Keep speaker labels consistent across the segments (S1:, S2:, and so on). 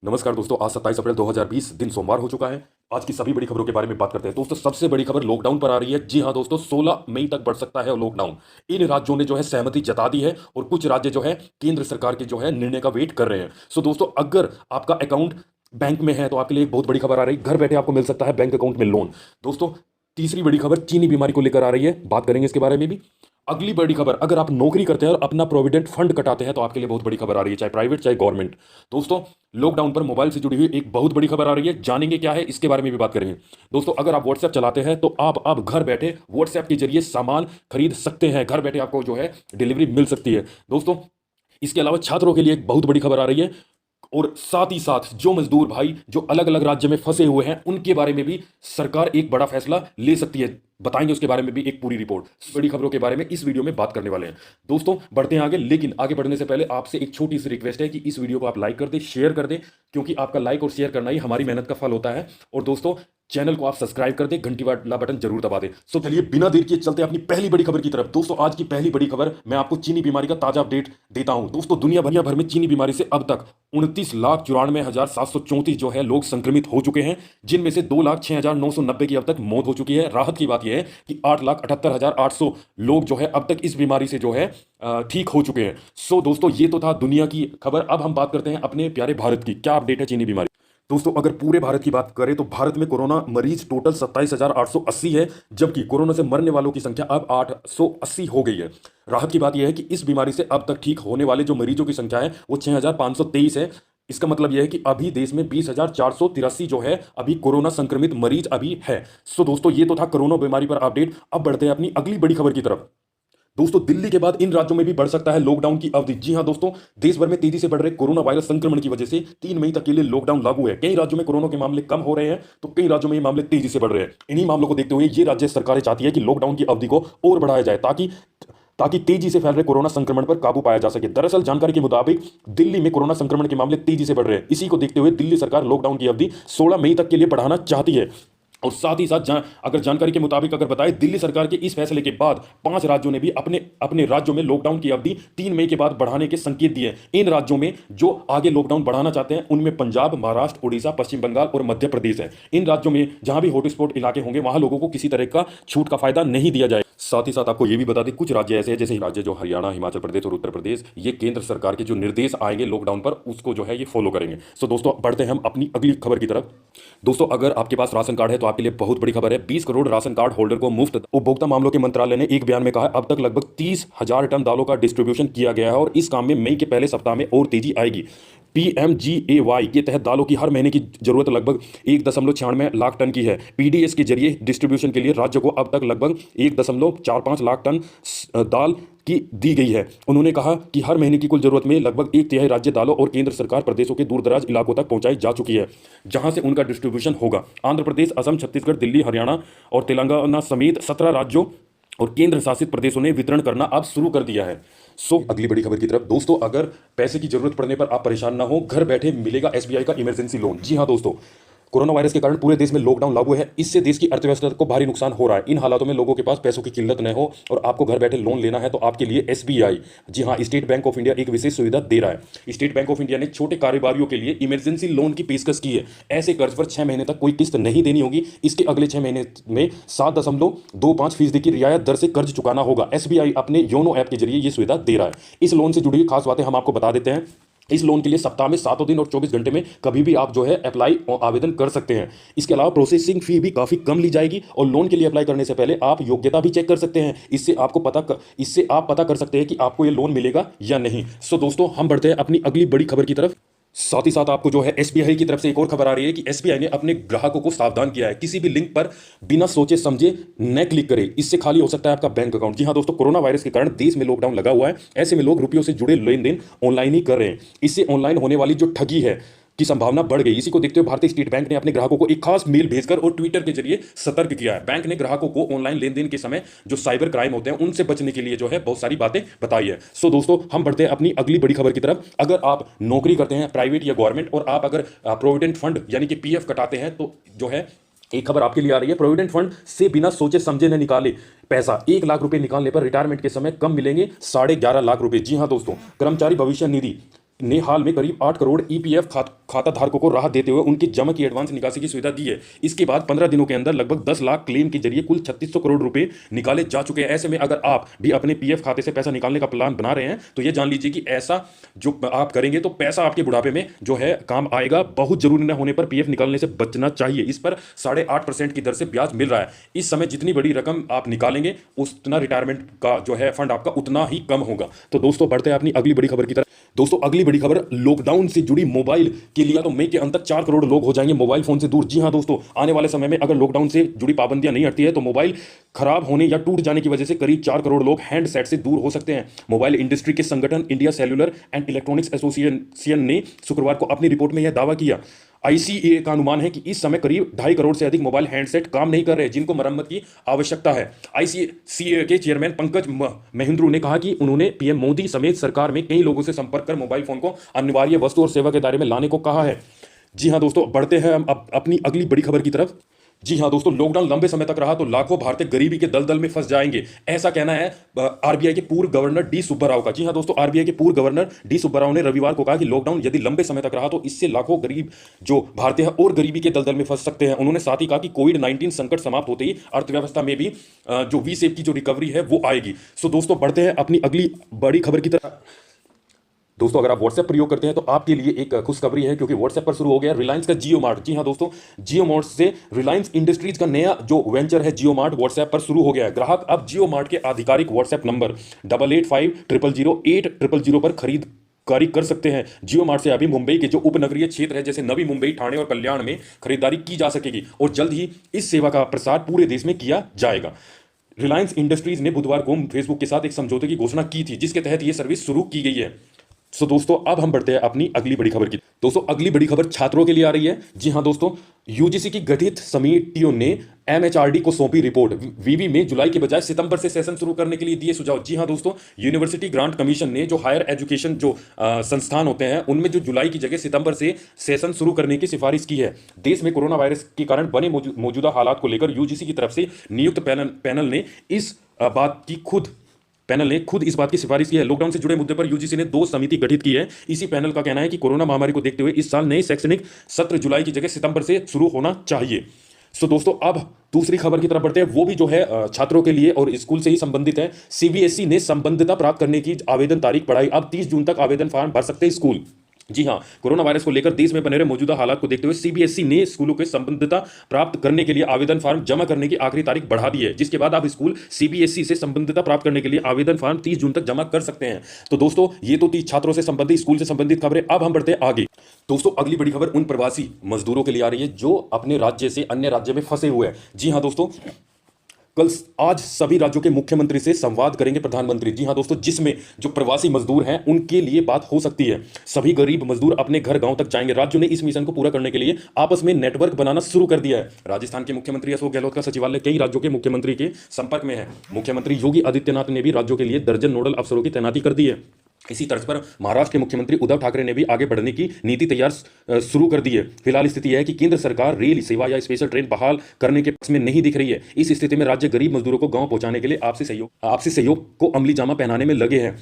S1: नमस्कार दोस्तों, आज 27 अप्रैल 2020 दिन सोमवार हो चुका है। आज की सभी बड़ी खबरों के बारे में बात करते हैं। दोस्तों, सबसे बड़ी खबर लॉकडाउन पर आ रही है। जी हां दोस्तों, 16 मई तक बढ़ सकता है लॉकडाउन। इन राज्यों ने जो है सहमति जता दी है और कुछ राज्य जो है केंद्र सरकार के जो है निर्णय का वेट कर रहे हैं। सो दोस्तों, अगर आपका अकाउंट बैंक में है तो आपके लिए एक बहुत बड़ी खबर आ रही है। घर बैठे आपको मिल सकता है बैंक अकाउंट में लोन। दोस्तों, तीसरी बड़ी खबर चीनी बीमारी को लेकर आ रही है, बात करेंगे इसके बारे में भी। अगली बड़ी खबर, अगर आप नौकरी करते हैं और अपना प्रोविडेंट फंड कटाते हैं तो आपके लिए बहुत बड़ी खबर आ रही है, चाहे प्राइवेट चाहे गवर्नमेंट। दोस्तों, लॉकडाउन पर मोबाइल से जुड़ी हुई एक बहुत बड़ी खबर आ रही है, जानेंगे क्या है इसके बारे में भी बात करेंगे। दोस्तों, अगर आप व्हाट्सएप चलाते हैं तो आप अब घर बैठे व्हाट्सएप के जरिए सामान खरीद सकते हैं। घर बैठे आपको जो है डिलीवरी मिल सकती है। दोस्तों, इसके अलावा छात्रों के लिए एक बहुत बड़ी खबर आ रही है और साथ ही साथ जो मजदूर भाई जो अलग अलग राज्य में फंसे हुए हैं उनके बारे में भी सरकार एक बड़ा फैसला ले सकती है। बताएंगे उसके बारे में भी एक पूरी रिपोर्ट। बड़ी खबरों के बारे में इस वीडियो में बात करने वाले हैं। दोस्तों, बढ़ते हैं आगे, लेकिन आगे बढ़ने से पहले आपसे एक छोटी सी रिक्वेस्ट है कि इस वीडियो को आप लाइक कर दें, शेयर कर दें, क्योंकि आपका लाइक और शेयर करना ही हमारी मेहनत का फल होता है। और दोस्तों, चैनल को आप सब्सक्राइब कर दें, घंटी वाला बटन जरूर दबा दें। सो चलिए बिना देर किए चलते हैं अपनी पहली बड़ी खबर की तरफ। दोस्तों, आज की पहली बड़ी खबर मैं आपको चीनी बीमारी का ताजा अपडेट देता हूं। दोस्तों, दुनिया भर में चीनी बीमारी से अब तक 29,94,734 जो है लोग संक्रमित हो चुके हैं, जिनमें से 2,06,990 की अब तक मौत हो चुकी है। राहत की बात यह है कि 8,78,800 लोग जो है अब तक इस बीमारी से जो है ठीक हो चुके हैं। सो दोस्तों, ये तो था दुनिया की खबर। अब हम बात करते हैं अपने प्यारे भारत की। क्या अपडेट है चीनी बीमारी? दोस्तों, अगर पूरे भारत की बात करें तो भारत में कोरोना मरीज टोटल 27,880 है, जबकि कोरोना से मरने वालों की संख्या अब 880 हो गई है। राहत की बात यह है कि इस बीमारी से अब तक ठीक होने वाले जो मरीजों की संख्या है वो 6,523 है। इसका मतलब यह है कि अभी देश में 20,483 जो है अभी कोरोना संक्रमित मरीज अभी है। सो दोस्तों, ये तो था कोरोना बीमारी पर अपडेट। अब बढ़ते हैं अपनी अगली बड़ी खबर की तरफ। दोस्तों, दिल्ली के बाद इन राज्यों में भी बढ़ सकता है लॉकडाउन की अवधि। जी हां दोस्तों, देश भर में तेजी से बढ़ रहे कोरोना वायरस संक्रमण की वजह से 3 मई तक के लिए लॉकडाउन लागू है। कई राज्यों में कोरोना के मामले कम हो रहे हैं तो कई राज्यों में ये मामले तेजी से बढ़ रहे हैं। इन्हीं मामलों को देखते हुए ये राज्य सरकारें चाहती है कि लॉकडाउन की अवधि को और बढ़ाया जाए ताकि ताकि तेजी से फैल रहे कोरोना संक्रमण पर काबू पाया जा सके। दरअसल जानकारी के मुताबिक दिल्ली में कोरोना संक्रमण के मामले तेजी से बढ़ रहे हैं। इसी को देखते हुए दिल्ली सरकार लॉकडाउन की अवधि 16 मई तक के लिए बढ़ाना चाहती है। और साथ ही साथ अगर जानकारी के मुताबिक अगर बताएं, दिल्ली सरकार के इस फैसले के बाद 5 राज्यों ने भी अपने अपने राज्यों में लॉकडाउन की अवधि 3 मई के बाद बढ़ाने के संकेत दिए। इन राज्यों में जो आगे लॉकडाउन बढ़ाना चाहते हैं उनमें पंजाब, महाराष्ट्र, उड़ीसा, पश्चिम बंगाल और मध्य प्रदेश है। इन राज्यों में जहां भी हॉटस्पॉट इलाके होंगे वहां लोगों को किसी तरह का छूट का फायदा नहीं दिया जाए। साथ ही साथ आपको यह भी बता दें, कुछ राज्य ऐसे हैं जैसे राज्य जो हरियाणा, हिमाचल प्रदेश और उत्तर प्रदेश, ये केंद्र सरकार के जो निर्देश आएंगे लॉकडाउन पर उसको जो है ये फॉलो करेंगे। सो दोस्तों, बढ़ते हैं हम अपनी अगली खबर की तरफ। दोस्तों, अगर आपके पास राशन कार्ड है तो आपके लिए बहुत बड़ी खबर है। 20 करोड़ राशन कार्ड होल्डर को मुफ्त। उपभोक्ता मामलों के मंत्रालय ने एक बयान में कहा है अब तक लगभग 30,000 टन दालों का डिस्ट्रीब्यूशन किया गया है और इस काम में मई के पहले सप्ताह में और तेजी आएगी। पीएमजीएवाई के तहत दालों की हर महीने की जरूरत लगभग 1.96 लाख टन की है। पीडीएस के जरिए डिस्ट्रीब्यूशन के लिए राज्य को अब तक लगभग 1.45 लाख टन दाल की दी गई है। उन्होंने कहा कि हर महीने की कुल जरूरत में लगभग 1/3 राज्य दालों और केंद्र सरकार प्रदेशों के दूरदराज इलाकों तक पहुंचाई जा चुकी है, जहां से उनका डिस्ट्रीब्यूशन होगा। आंध्र प्रदेश, असम, छत्तीसगढ़, दिल्ली, हरियाणा और तेलंगाना समेत 17 राज्यों और केंद्र शासित प्रदेशों ने वितरण करना अब शुरू कर दिया है। सो अगली बड़ी खबर की तरफ। दोस्तों, अगर पैसे की जरूरत पड़ने पर आप परेशान ना हो, घर बैठे मिलेगा एसबीआई का इमरजेंसी लोन। जी हां दोस्तों, कोरोना वायरस के कारण पूरे देश में लॉकडाउन लागू है। इससे देश की अर्थव्यवस्था को भारी नुकसान हो रहा है। इन हालातों में लोगों के पास पैसों की किल्लत न हो और आपको घर बैठे लोन लेना है तो आपके लिए एसबीआई, जी हां, स्टेट बैंक ऑफ इंडिया एक विशेष सुविधा दे रहा है। स्टेट बैंक ऑफ इंडिया ने छोटे कारोबारियों के लिए इमरजेंसी लोन की पेशकश की है। ऐसे कर्ज पर 6 महीने तक कोई किस्त नहीं देनी होगी। इसके अगले 6 महीने में 7.25% की रियायत दर से कर्ज चुकाना होगा। एसबीआई अपने योनो ऐप के जरिए यह सुविधा दे रहा है। इस लोन से जुड़ी खास बातें हम आपको बता देते हैं। इस लोन के लिए सप्ताह में 7 दिन और 24 घंटे में कभी भी आप जो है अप्लाई आवेदन कर सकते हैं। इसके अलावा प्रोसेसिंग फी भी काफ़ी कम ली जाएगी और लोन के लिए अप्लाई करने से पहले आप योग्यता भी चेक कर सकते हैं। इससे आप पता कर सकते हैं कि आपको ये लोन मिलेगा या नहीं। सो दोस्तों, हम बढ़ते हैं अपनी अगली बड़ी खबर की तरफ। साथ ही साथ आपको जो है एसबीआई की तरफ से एक और खबर आ रही है कि एसबीआई ने अपने ग्राहकों को सावधान किया है, किसी भी लिंक पर बिना सोचे समझे न क्लिक करें, इससे खाली हो सकता है आपका बैंक अकाउंट। जी हां दोस्तों, कोरोना वायरस के कारण देश में लॉकडाउन लगा हुआ है। ऐसे में लोग रुपयों से जुड़े लेन देन ऑनलाइन ही कर रहे हैं। इससे ऑनलाइन होने वाली जो ठगी है की संभावना बढ़ गई। इसी को देखते हुए भारतीय स्टेट बैंक ने अपने ग्राहकों को एक खास मेल भेजकर और ट्विटर के जरिए सतर्क किया है। बैंक ने ग्राहकों को ऑनलाइन लेन देन के समय जो साइबर क्राइम होते हैं उनसे बचने के लिए जो है बहुत सारी बातें बताई है। सो दोस्तों, हम बढ़ते हैं अपनी अगली बड़ी खबर की तरफ। अगर आप नौकरी करते हैं प्राइवेट या गवर्नमेंट और आप अगर प्रोविडेंट फंड यानी कि पीएफ कटाते हैं तो जो है एक खबर आपके लिए आ रही है। प्रोविडेंट फंड से बिना सोचे समझे न निकाले पैसा 1 लाख रुपए निकालने पर रिटायरमेंट के समय कम मिलेंगे 11.5 लाख रुपए। जी हां दोस्तों, कर्मचारी भविष्य निधि ने हाल में करीब 8 करोड़ ईपीएफ खाता धारकों को राहत देते हुए उनकी जमा की एडवांस निकासी की सुविधा दी है। इसके बाद 15 दिनों के अंदर लगभग 10 लाख क्लेम के जरिए कुल 3600 करोड़ रुपए निकाले जा चुके हैं। ऐसे में अगर आप भी अपने पीएफ खाते से पैसा निकालने का प्लान बना रहे हैं तो ये जान लीजिए कि ऐसा जो आप करेंगे तो पैसा आपके बुढ़ापे में जो है काम आएगा। बहुत जरूरी न होने पर पीएफ निकालने से बचना चाहिए। इस पर 8.5% की दर से ब्याज मिल रहा है। इस समय जितनी बड़ी रकम आप निकालेंगे उतना रिटायरमेंट का जो है फंड आपका उतना ही कम होगा। तो दोस्तों बढ़ते हैं अपनी अगली बड़ी खबर की तरफ। दोस्तों अगली बड़ी खबर लॉकडाउन से जुड़ी मोबाइल के लिए तो मई के अंत तक 4 करोड़ लोग हो जाएंगे मोबाइल फोन से दूर। जी हां दोस्तों, आने वाले समय में अगर लॉकडाउन से जुड़ी पाबंदियां नहीं हटती है तो मोबाइल खराब होने या टूट जाने की वजह से करीब 4 करोड़ लोग हैंडसेट से दूर हो सकते हैं। मोबाइल इंडस्ट्री के संगठन India cellular and electronics association ने शुक्रवार को अपनी रिपोर्ट में यह दावा किया। आईसीए का अनुमान है कि इस समय करीब 2.5 करोड़ से अधिक मोबाइल हैंडसेट काम नहीं कर रहे जिनको मरम्मत की आवश्यकता है। आईसीए के चेयरमैन पंकज महिंद्रू ने कहा कि उन्होंने पीएम मोदी समेत सरकार में कई लोगों से संपर्क कर मोबाइल फोन को अनिवार्य वस्तु और सेवा के दायरे में लाने को कहा है। जी हां दोस्तों, बढ़ते हैं हम अपनी अगली बड़ी खबर की तरफ। जी हां दोस्तों, लॉकडाउन लंबे समय तक रहा तो लाखों भारतीय गरीबी के दलदल में फंस जाएंगे, ऐसा कहना है आरबीआई के पूर्व गवर्नर डी सुब्बाराव का। जी हां दोस्तों, आरबीआई के पूर्व गवर्नर डी सुब्बाराव ने रविवार को कहा कि लॉकडाउन यदि लंबे समय तक रहा तो इससे लाखों गरीब जो भारतीय हैं और गरीबी के दलदल में फंस सकते हैं। उन्होंने साथ ही कहा कि कोविड-19 संकट समाप्त होते ही अर्थव्यवस्था में भी जो वी शेप की जो रिकवरी है वो आएगी। सो दोस्तों बढ़ते हैं अपनी अगली बड़ी खबर की तरफ। दोस्तों अगर आप व्हाट्सएप प्रयोग करते हैं तो आपके लिए एक खुशखबरी है क्योंकि व्हाट्सएप पर शुरू हो गया रिलायंस का जियो मार्ट। जी हां दोस्तों, जियो मार्ट से रिलायंस इंडस्ट्रीज का नया जो वेंचर है जियो मार्ट व्हाट्सएप पर शुरू हो गया है। ग्राहक अब जियो मार्ट के आधिकारिक व्हाट्सएप नंबर 88500800 पर खरीदारी कर सकते हैं। जियो मार्ट से अभी मुंबई के जो उपनगरीय क्षेत्र है जैसे नवी मुंबई, ठाणे और कल्याण में खरीदारी की जा सकेगी और जल्द ही इस सेवा का प्रसार पूरे देश में किया जाएगा। रिलायंस इंडस्ट्रीज ने बुधवार को फेसबुक के साथ एक समझौते की घोषणा की थी जिसके तहत यह सर्विस शुरू की गई है। सो दोस्तों अब हम बढ़ते हैं अपनी अगली बड़ी खबर की। दोस्तों अगली बड़ी खबर छात्रों के लिए आ रही है। जी हां दोस्तों, यूजीसी की गठित समितियों ने एमएचआरडी को सौंपी रिपोर्ट। वीवी में जुलाई के बजाय सितंबर से सेशन शुरू करने के लिए दिए सुझाव। जी हां दोस्तों, यूनिवर्सिटी ग्रांट कमीशन ने जो हायर एजुकेशन जो संस्थान होते हैं उनमें जो जुलाई की जगह सितंबर से सेशन शुरू करने की सिफारिश की है। देश में कोरोना वायरस के कारण बने मौजूदा हालात को लेकर यूजीसी की तरफ से नियुक्त पैनल ने खुद इस बात की सिफारिश की है। लॉकडाउन से जुड़े मुद्दे पर यूजीसी ने 2 समिति गठित की है। इसी पैनल का कहना है कि कोरोना महामारी को देखते हुए इस साल नए शैक्षणिक सत्र जुलाई की जगह सितंबर से शुरू होना चाहिए। सो दोस्तों अब दूसरी खबर की तरफ बढ़ते हैं, वो भी जो है छात्रों के लिए और स्कूल से ही संबंधित है। सीबीएसई ने संबद्धता प्राप्त करने की आवेदन तारीख बढ़ाई। अब 30 जून तक आवेदन फॉर्म भर सकते हैं स्कूल। जी हां, कोरोना वायरस को लेकर देश में बने रहे मौजूदा हालात को देखते हुए सीबीएसई ने स्कूलों के संबद्धता प्राप्त करने के लिए आवेदन फॉर्म जमा करने की आखिरी तारीख बढ़ा दी है, जिसके बाद आप स्कूल सीबीएसई से संबद्धता प्राप्त करने के लिए आवेदन फॉर्म 30 जून तक जमा कर सकते हैं। तो दोस्तों ये तो थी छात्रों से संबंधित, स्कूल से संबंधित खबरें। अब हम बढ़ते हैं आगे। दोस्तों अगली बड़ी खबर उन प्रवासी मजदूरों के लिए आ रही है जो अपने राज्य से अन्य राज्य में फंसे हुए हैं। जी हां दोस्तों, आज सभी राज्यों के मुख्यमंत्री से संवाद करेंगे प्रधानमंत्री। जी हां दोस्तों, जिसमें जो प्रवासी मजदूर हैं उनके लिए बात हो सकती है। सभी गरीब मजदूर अपने घर गांव तक जाएंगे। राज्यों ने इस मिशन को पूरा करने के लिए आपस में नेटवर्क बनाना शुरू कर दिया है। राजस्थान के मुख्यमंत्री अशोक गहलोत का सचिवालय कई राज्यों के मुख्यमंत्री के संपर्क में है। मुख्यमंत्री योगी आदित्यनाथ ने भी राज्यों के लिए दर्जन नोडल अफसरों की तैनाती कर दी है। इसी तर्ज पर महाराष्ट्र के मुख्यमंत्री उद्धव ठाकरे ने भी आगे बढ़ने की नीति तैयार शुरू कर दी है। फिलहाल स्थिति यह है कि केंद्र सरकार रेल सेवा या स्पेशल ट्रेन बहाल करने के पक्ष में नहीं दिख रही है। इस स्थिति में राज्य गरीब मजदूरों को गांव पहुंचाने के लिए आपसी सहयोग को अमली जामा पहनाने में लगे हैं।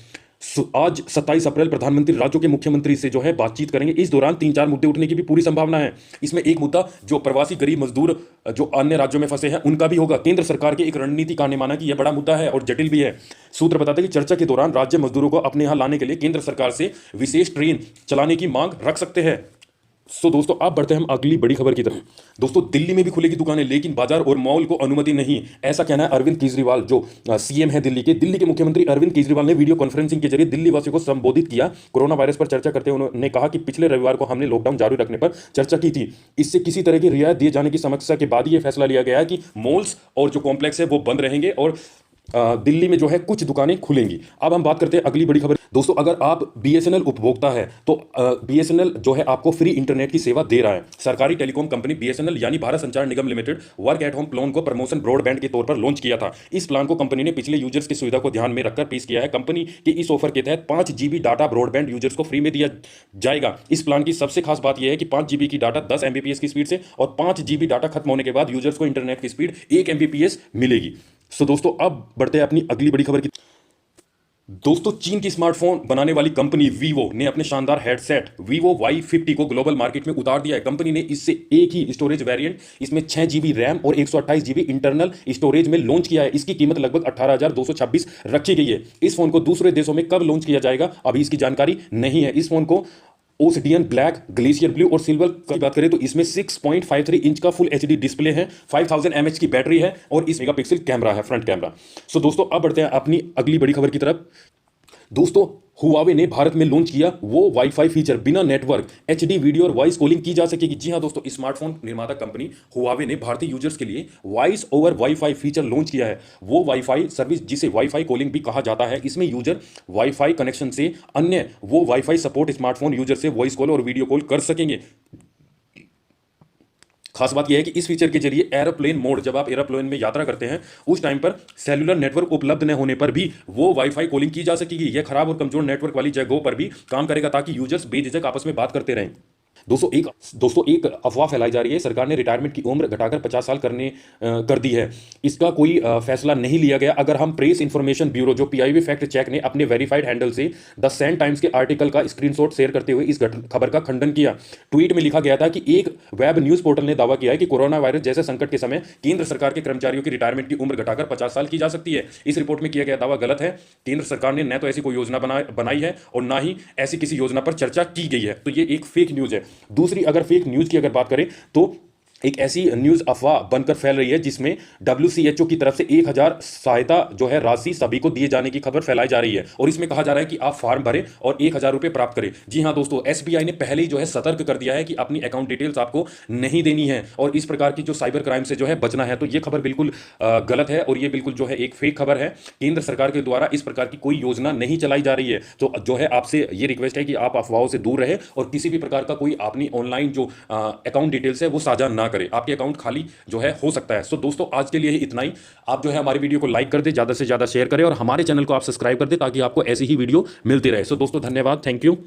S1: आज 27 अप्रैल प्रधानमंत्री राज्यों के मुख्यमंत्री से जो है बातचीत करेंगे। इस दौरान 3-4 मुद्दे उठने की भी पूरी संभावना है। इसमें एक मुद्दा जो प्रवासी गरीब मजदूर जो अन्य राज्यों में फंसे हैं उनका भी होगा। केंद्र सरकार की एक रणनीति का ने माना कि यह बड़ा मुद्दा है और जटिल भी है। सूत्र बताते हैं कि चर्चा के दौरान राज्य मजदूरों को अपने यहां लाने के लिए केंद्र सरकार से विशेष ट्रेन चलाने की मांग रख सकते हैं। सो दोस्तों अब बढ़ते हैं हम अगली बड़ी खबर की तरफ। दोस्तों दिल्ली में भी खुलेगी दुकानें लेकिन बाजार और मॉल को अनुमति नहीं, ऐसा कहना है अरविंद केजरीवाल जो सीएम है दिल्ली के मुख्यमंत्री अरविंद केजरीवाल ने वीडियो कॉन्फ्रेंसिंग के जरिए दिल्ली वासियों को संबोधित किया। कोरोना वायरस पर चर्चा करते हुए उन्होंने कहा कि पिछले रविवार को हमने लॉकडाउन जारी रखने पर चर्चा की थी। इससे किसी तरह की रियायत दिए जाने की समस्या के बाद यह फैसला लिया गया है कि मॉल्स और जो कॉम्प्लेक्स है वो बंद रहेंगे और दिल्ली में जो है कुछ दुकानें खुलेंगी। अब हम बात करते हैं अगली बड़ी खबर। दोस्तों अगर आप बीएसएनएल उपभोक्ता है तो बीएसएनएल जो है आपको फ्री इंटरनेट की सेवा दे रहा है। सरकारी टेलीकॉम कंपनी बीएसएनएल यानी Bharat Sanchar Nigam limited work at home plan को प्रमोशन ब्रॉडबैंड के तौर पर लॉन्च किया था। इस प्लान को कंपनी ने पिछले यूजर्स की सुविधा को ध्यान में रखकर पेश किया है। कंपनी के इस ऑफर के तहत 5 GB डाटा ब्रॉडबैंड यूजर्स को फ्री में दिया जाएगा। इस प्लान की सबसे खास बात यह है कि 5 GB की डाटा 10 Mbps की स्पीड से और 5 GB डाटा खत्म होने के बाद यूजर्स को इंटरनेट की स्पीड 1 Mbps मिलेगी। सो दोस्तों अब बढ़ते हैं अपनी अगली बड़ी खबर की। दोस्तों चीन की स्मार्टफोन बनाने वाली कंपनी वीवो ने अपने शानदार हेडसेट वीवो Y50 को ग्लोबल मार्केट में उतार दिया है। कंपनी ने इससे एक ही स्टोरेज वेरिएंट इसमें 6 GB रैम और 128 GB इंटरनल स्टोरेज में लॉन्च किया है। इसकी कीमत लगभग 18,226 रखी गई है। इस फोन को दूसरे देशों में कब लॉन्च किया जाएगा अभी इसकी जानकारी नहीं है। इस फोन को ओसिडियन ब्लैक, ग्लेशियर ब्लू और सिल्वर की बात करें तो इसमें 6.53 इंच का फुल एचडी डिस्प्ले है, 5000 mAh की बैटरी है और इस मेगापिक्सल कैमरा है, फ्रंट कैमरा। सो दोस्तों अब बढ़ते हैं अपनी अगली बड़ी खबर की तरफ। दोस्तों हुआवे ने भारत में लॉन्च किया वो वाईफाई फीचर, बिना नेटवर्क एचडी वीडियो और वॉइस कॉलिंग की जा सकेगी। जी हां दोस्तों, स्मार्टफोन निर्माता कंपनी हुआवे ने भारतीय यूजर्स के लिए voice over wifi feature launch किया है। वो वाईफाई सर्विस जिसे वाईफाई कॉलिंग भी कहा जाता है, इसमें यूजर वाईफाई कनेक्शन से अन्य वो वाईफाई सपोर्ट स्मार्टफोन यूजर से वॉइस कॉल और वीडियो कॉल कर सकेंगे। खास बात यह है कि इस फीचर के जरिए एरोप्लेन मोड, जब आप एरोप्लेन में यात्रा करते हैं उस टाइम पर सेलुलर नेटवर्क उपलब्ध न होने पर भी वो वाईफाई कॉलिंग की जा सकेगी। यह खराब और कमजोर नेटवर्क वाली जगहों पर भी काम करेगा ताकि यूजर्स बेझिझक आपस में बात करते रहें। दोस्तों एक अफवाह फैलाई जा रही है। सरकार ने रिटायरमेंट की उम्र घटाकर 50 साल कर दी है। इसका कोई फैसला नहीं लिया गया। अगर हम प्रेस इंफॉर्मेशन ब्यूरो जो पीआईबी फैक्ट चेक ने अपने वेरीफाइड हैंडल से द सैन टाइम्स के आर्टिकल का स्क्रीनशॉट शेयर करते हुए इस खबर का खंडन किया। ट्वीट में लिखा गया था कि एक वेब न्यूज पोर्टल ने दावा किया है कि कोरोना वायरस जैसे संकट के समय केंद्र सरकार के कर्मचारियों की रिटायरमेंट की उम्र घटाकर 50 साल की जा सकती है। इस रिपोर्ट में किया गया दावा गलत है। केंद्र सरकार ने न तो ऐसी कोई योजना बनाई है और ना ही ऐसी किसी योजना पर चर्चा की गई है। तो ये एक फेक न्यूज है। दूसरी अगर फेक न्यूज की अगर बात करें तो एक ऐसी न्यूज अफवाह बनकर फैल रही है जिसमें WHO की तरफ से 1000 सहायता जो है राशि सभी को दिए जाने की खबर फैलाई जा रही है और इसमें कहा जा रहा है कि आप फॉर्म भरें और 1000 रुपए प्राप्त करें। जी हां दोस्तों, SBI ने पहले ही जो है सतर्क कर दिया है कि अपनी अकाउंट डिटेल्स आपको नहीं देनी है और इस प्रकार की जो साइबर क्राइम से जो है बचना है। तो ये खबर बिल्कुल गलत है और ये बिल्कुल जो है एक फेक खबर है। केंद्र सरकार के द्वारा इस प्रकार की कोई योजना नहीं चलाई जा रही है। तो जो है आपसे ये रिक्वेस्ट है कि आप अफवाहों से दूर रहे और किसी भी प्रकार का कोई अपनी ऑनलाइन जो अकाउंट डिटेल्स है वो साझा ना करें। आपके अकाउंट खाली जो है हो सकता है। सो दोस्तों आज के लिए ही इतना ही। आप जो है हमारी वीडियो को लाइक कर दे, ज्यादा से ज्यादा शेयर करें और हमारे चैनल को आप सब्सक्राइब कर दे ताकि आपको ऐसी ही वीडियो मिलती रहे। सो दोस्तों धन्यवाद, थैंक यू।